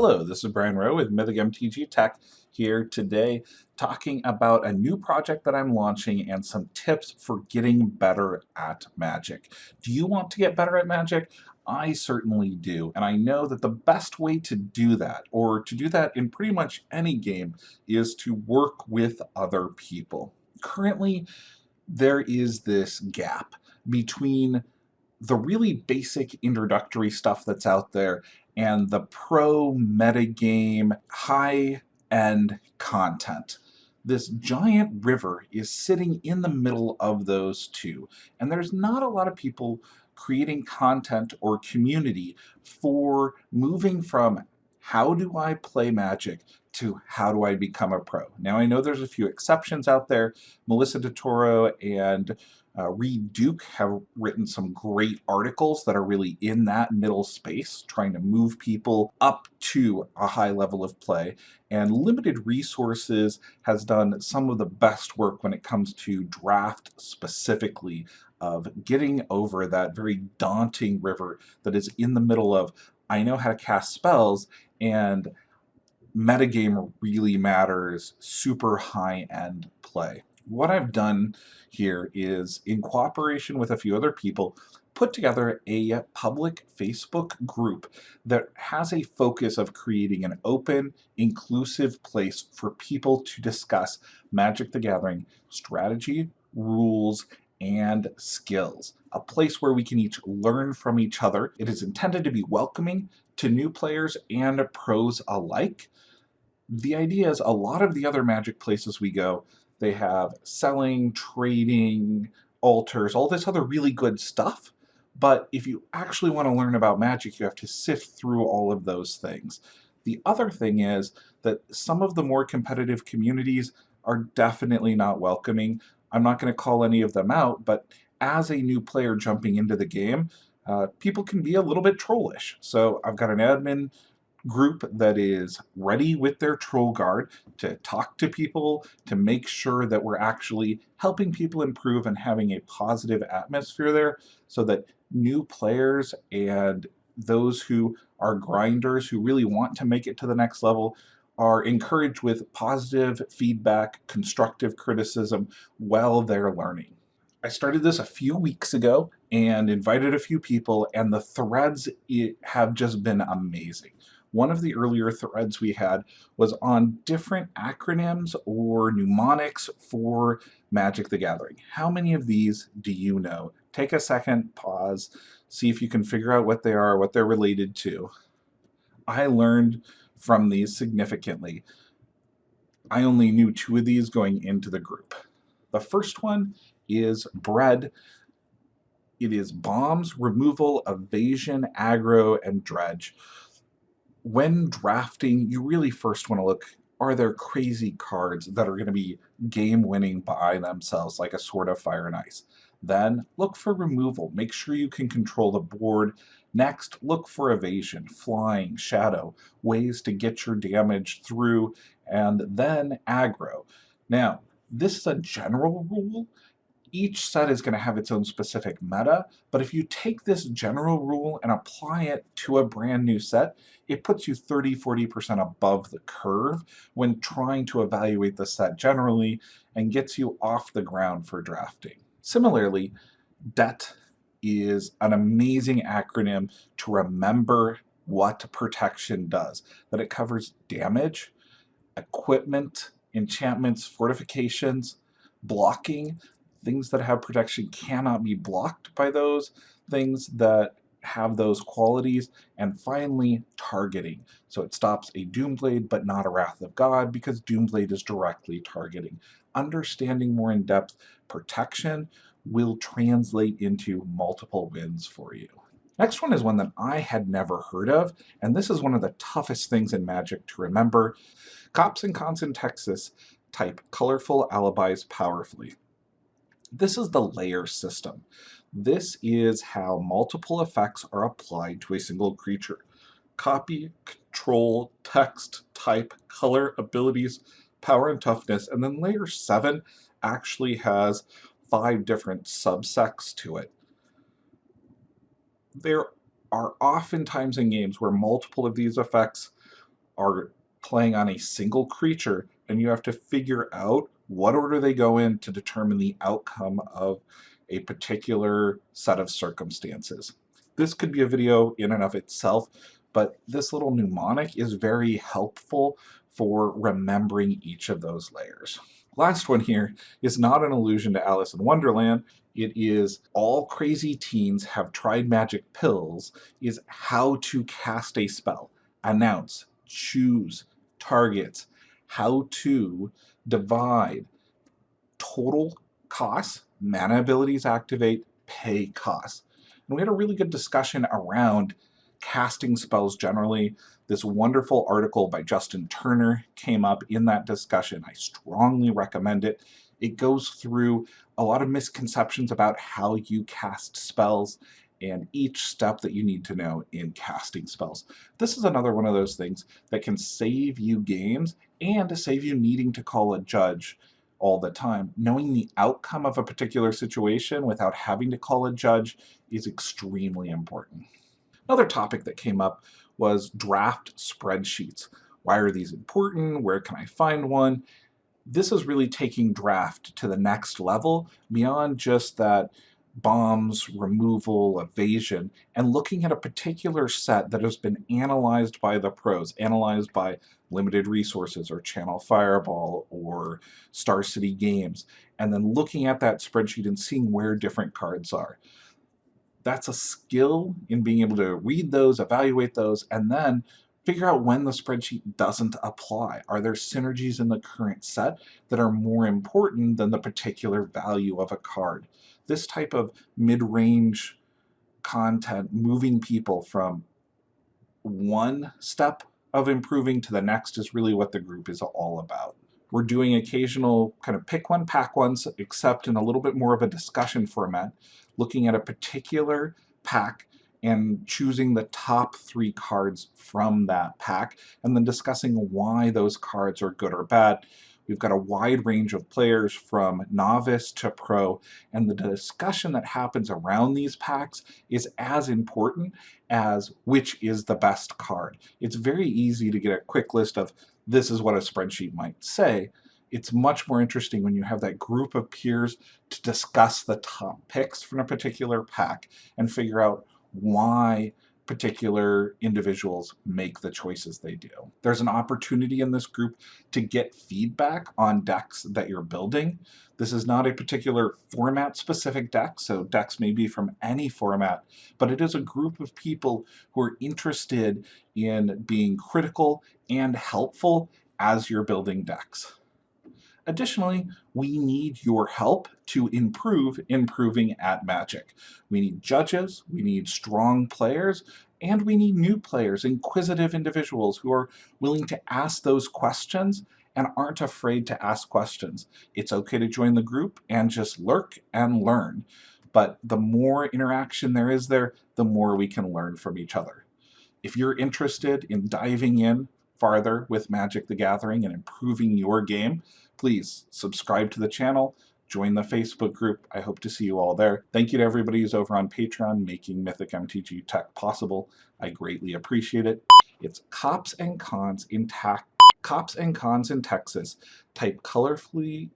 Hello, this is Brian Rowe with Mythic MTG Tech here today talking about a new project that I'm launching and some tips for getting better at Magic. Do you want to get better at Magic? I certainly do, and I know that the best way to do that, or to do that in pretty much any game, is to work with other people. Currently, there is this gap between the really basic introductory stuff that's out there and the pro metagame high end content. This giant river is sitting in the middle of those two, and there's not a lot of people creating content or community for moving from how do I play Magic to how do I become a pro. Now I know there's a few exceptions out there. Melissa DeToro and Reed Duke have written some great articles that are really in that middle space, trying to move people up to a high level of play. And Limited Resources has done some of the best work when it comes to draft specifically, of getting over that very daunting river that is in the middle of, I know how to cast spells, and metagame really matters, super high-end play. What I've done here is, in cooperation with a few other people, put together a public Facebook group that has a focus of creating an open, inclusive place for people to discuss Magic the Gathering strategy, rules, and skills. A place where we can each learn from each other. It is intended to be welcoming to new players and pros alike. The idea is, a lot of the other Magic places we go, they have selling, trading, altars, all this other really good stuff. But if you actually want to learn about Magic, you have to sift through all of those things. The other thing is that some of the more competitive communities are definitely not welcoming. I'm not going to call any of them out, but as a new player jumping into the game, people can be a little bit trollish. So I've got an admin group that is ready with their troll guard to talk to people, to make sure that we're actually helping people improve and having a positive atmosphere there, so that new players and those who are grinders who really want to make it to the next level are encouraged with positive feedback, constructive criticism while they're learning. I started this a few weeks ago and invited a few people, and the threads have just been amazing. One of the earlier threads we had was on different acronyms or mnemonics for Magic the Gathering. How many of these do you know? Take a second, pause, see if you can figure out what they are, what they're related to. I learned from these significantly. I only knew 2 of these going into the group. The first one is bread. It is bombs, removal, evasion, aggro, and dredge. When drafting, you really first want to look, are there crazy cards that are going to be game-winning by themselves, like a Sword of Fire and Ice? Then look for removal. Make sure you can control the board. Next, look for evasion, flying, shadow, ways to get your damage through, and then aggro. Now, this is a general rule. Each set is going to have its own specific meta, but if you take this general rule and apply it to a brand new set, it puts you 30–40% above the curve when trying to evaluate the set generally, and gets you off the ground for drafting. Similarly, DET is an amazing acronym to remember what protection does. That it covers damage, equipment, enchantments, fortifications, blocking. Things that have protection cannot be blocked by those things that have those qualities. And finally, targeting. So it stops a Doomblade but not a Wrath of God, because Doomblade is directly targeting. Understanding more in depth protection will translate into multiple wins for you. Next one is one that I had never heard of, and this is one of the toughest things in Magic to remember. Cops and Cons in Texas type colorful alibis powerfully. This is the layer system. This is how multiple effects are applied to a single creature. Copy, control, text, type, color, abilities, power, and toughness. And then layer 7 actually has 5 different subsects to it. There are often times in games where multiple of these effects are playing on a single creature, and you have to figure out what order they go in to determine the outcome of a particular set of circumstances. This could be a video in and of itself, but this little mnemonic is very helpful for remembering each of those layers. Last one here is not an allusion to Alice in Wonderland. It is all crazy teens have tried magic pills, is how to cast a spell, announce, choose, targets, how to divide, total costs, mana abilities activate, pay costs. And we had a really good discussion around casting spells generally. This wonderful article by Justin Turner came up in that discussion. I strongly recommend it. It goes through a lot of misconceptions about how you cast spells and each step that you need to know in casting spells. This is another one of those things that can save you games and save you needing to call a judge all the time. Knowing the outcome of a particular situation without having to call a judge is extremely important. Another topic that came up was draft spreadsheets. Why are these important? Where can I find one? This is really taking draft to the next level beyond just that bombs, removal, evasion, and looking at a particular set that has been analyzed by the pros, analyzed by Limited Resources or Channel Fireball or Star City Games, and then looking at that spreadsheet and seeing where different cards are. That's a skill in being able to read those, evaluate those, and then figure out when the spreadsheet doesn't apply. Are there synergies in the current set that are more important than the particular value of a card? This type of mid-range content, moving people from one step of improving to the next, is really what the group is all about. We're doing occasional kind of pick one, pack ones, except in a little bit more of a discussion format, looking at a particular pack and choosing the top 3 cards from that pack, and then discussing why those cards are good or bad. We've got a wide range of players from novice to pro, and the discussion that happens around these packs is as important as which is the best card. It's very easy to get a quick list of this is what a spreadsheet might say. It's much more interesting when you have that group of peers to discuss the top picks from a particular pack and figure out why particular individuals make the choices they do. There's an opportunity in this group to get feedback on decks that you're building. This is not a particular format specific deck, so decks may be from any format, but it is a group of people who are interested in being critical and helpful as you're building decks. Additionally, we need your help to improve improving at Magic. We need judges, we need strong players, and we need new players, inquisitive individuals who are willing to ask those questions and aren't afraid to ask questions. It's okay to join the group and just lurk and learn, but the more interaction there is there, the more we can learn from each other. If you're interested in diving in farther with Magic the Gathering and improving your game, please subscribe to the channel, join the Facebook group. I hope to see you all there. Thank you to everybody who's over on Patreon making Mythic MTG Tech possible. I greatly appreciate it. It's Cops and Cons in Texas. Type colorfully.